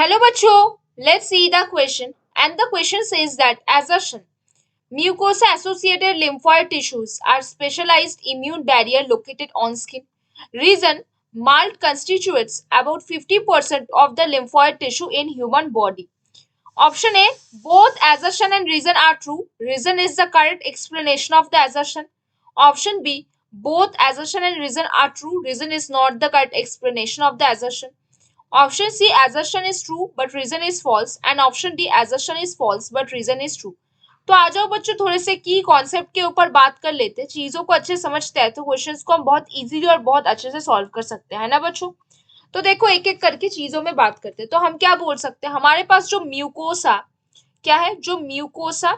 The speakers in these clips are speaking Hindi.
Hello बच्चों, let's see the question and the question says that assertion mucosa associated lymphoid tissues are specialized immune barrier located on skin. Reason malt constitutes about 50% of the lymphoid tissue in human body. Option A, both assertion and reason are true. Reason is the correct explanation of the assertion. Option B, both assertion and reason are true. Reason is not the correct explanation of the assertion. Option C, assertion is true but reason is false, and option D, assertion is false but reason is true. तो आ जाओ बच्चों, थोड़े से की कॉन्सेप्ट के ऊपर बात कर लेते हैं, चीजों को अच्छे समझते हैं तो क्वेश्चंस को हम बहुत इजीली और बहुत अच्छे से सॉल्व कर सकते हैं, है ना बच्चों। तो देखो एक एक करके चीजों में बात करते हैं। तो हम क्या बोल सकते हैं, हमारे पास जो म्यूकोसा क्या है, जो म्यूकोसा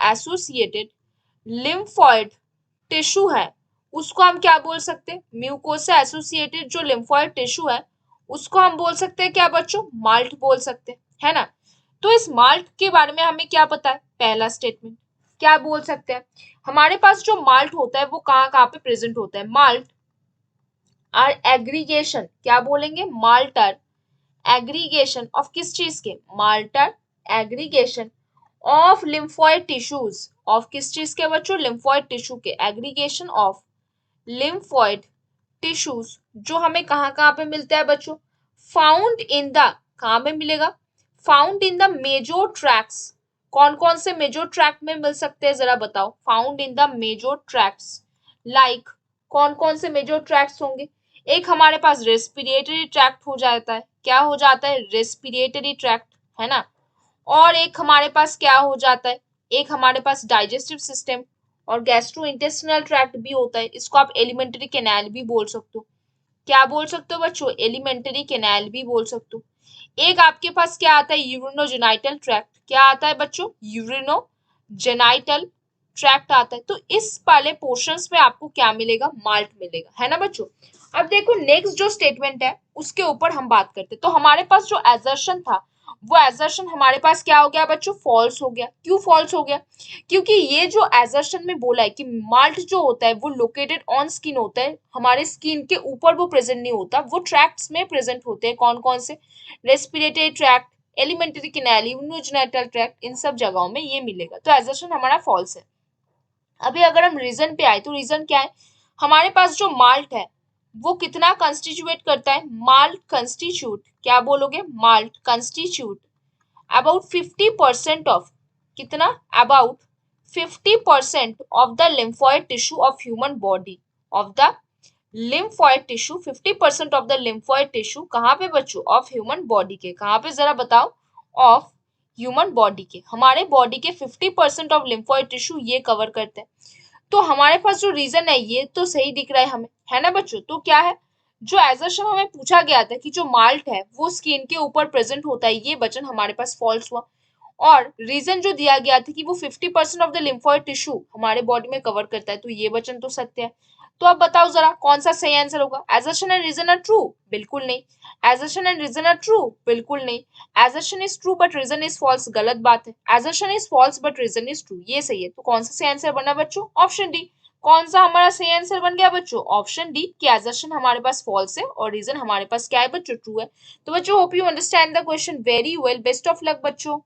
एसोसिएटेड लिम्फॉइड टिश्यू है उसको हम क्या बोल सकते हैं, म्यूकोसा एसोसिएटेड जो लिम्फॉइड टिश्यू है उसको हम बोल सकते हैं क्या बच्चों, माल्ट बोल सकते हैं, है ना। तो इस माल्ट के बारे में हमें क्या पता है, पहला स्टेटमेंट क्या बोल सकते हैं, हमारे पास जो माल्ट होता है वो कहाँ कहाँ पे प्रेजेंट होता है। माल्ट आर एग्रीगेशन, क्या बोलेंगे, माल्ट आर एग्रीगेशन ऑफ किस चीज के, MALT are aggregation of lymphoid tissues, of किस चीज के बच्चों, लिम्फॉइड टिश्यू के, एग्रीगेशन ऑफ लिम्फॉइड टिश्यूज जो हमें कहाँ कहाँ पे मिलता है बच्चों, फाउंड इन द, कहाँ में मिलेगा, found in the major tracts. कौन कौन से मेजर ट्रैक्ट में मिल सकते हैं जरा बताओ, found in the major tracts, like कौन कौन से मेजर ट्रैक्ट्स होंगे। एक हमारे पास रेस्पिरेटरी ट्रैक्ट हो जाता है, क्या हो जाता है, रेस्पिरेटरी ट्रैक्ट, है ना। और एक हमारे पास क्या हो जाता है, एक हमारे पास डाइजेस्टिव सिस्टम और गैस्ट्रो इंटेस्टिनल ट्रैक्ट भी होता है, इसको आप एलिमेंट्री कैनाल भी बोल सकते हो। क्या बोल सकते हो बच्चों, एलिमेंट्री कैनाल भी बोल सकते हो। एक आपके पास क्या आता है, यूरिनोजेनाइटल ट्रैक्ट, क्या आता है बच्चों, यूरिनोजेनाइटल ट्रैक्ट आता है। तो इस वाले पोर्शंस में आपको क्या मिलेगा, माल्ट मिलेगा, है ना बच्चों। अब देखो नेक्स्ट जो स्टेटमेंट है उसके ऊपर हम बात करते हैं। तो हमारे पास जो एजर्शन था वो एजर्शन हमारे पास क्या हो गया बच्चों, फॉल्स हो गया। क्यों फॉल्स हो गया, क्योंकि ये जो एजर्शन में बोला है कि माल्ट जो होता है वो लोकेटेड ऑन स्किन होता है, हमारे स्किन के ऊपर वो प्रेजेंट नहीं होता, वो ट्रैक्ट्स में प्रेजेंट होते हैं। कौन कौन से, respiratory tract, alimentary canal, urinogenital tract, इन सब जगहों में ये मिलेगा। तो एजर्शन हमारा फॉल्स है। अभी अगर हम रीजन पे आए तो रीजन क्या है, हमारे पास जो माल्ट है वो कितना कंस्टिट्यूट करता है, माल्ट कंस्टिट्यूट, क्या बोलोगे, माल्ट कंस्टिट्यूट अबाउट 50% ऑफ, कितना, about 50% of the lymphoid tissue of human body, of the lymphoid tissue 50% of the lymphoid tissue कहाँ पे बच्चों, ऑफ ह्यूमन बॉडी के, कहाँ पे जरा बताओ, ऑफ ह्यूमन बॉडी के, हमारे बॉडी के 50% ऑफ लिम्फॉइड टिश्यू ये कवर करते हैं। तो हमारे पास जो रीजन है ये तो सही दिख रहा है हमें, है ना बच्चों। तो क्या है, जो एजर्शन हमें पूछा गया था कि जो माल्ट है वो स्किन के ऊपर प्रेजेंट होता है, ये वचन हमारे पास फॉल्स हुआ। और रीजन जो दिया गया था कि वो 50% ऑफ द लिम्फॉइड टिश्यू हमारे बॉडी में कवर करता है, तो ये वचन तो सत्य है। तो अब बताओ जरा कौन सा सही आंसर होगा, assertion and reason are true, बिल्कुल नहीं। Assertion and reason are true, बिल्कुल नहीं। Assertion is true but reason is false, गलत बात है। Assertion is false but reason is true, ये सही है। तो कौन सा सही आंसर बना बच्चों, ऑप्शन डी। कौन सा हमारा सही आंसर बन गया बच्चों, ऑप्शन डी, कि एजर्शन हमारे पास फॉल्स है और रीजन हमारे पास क्या है बच्चों, ट्रू है। तो बच्चों hope you understand the question very well, best of luck बच्चों।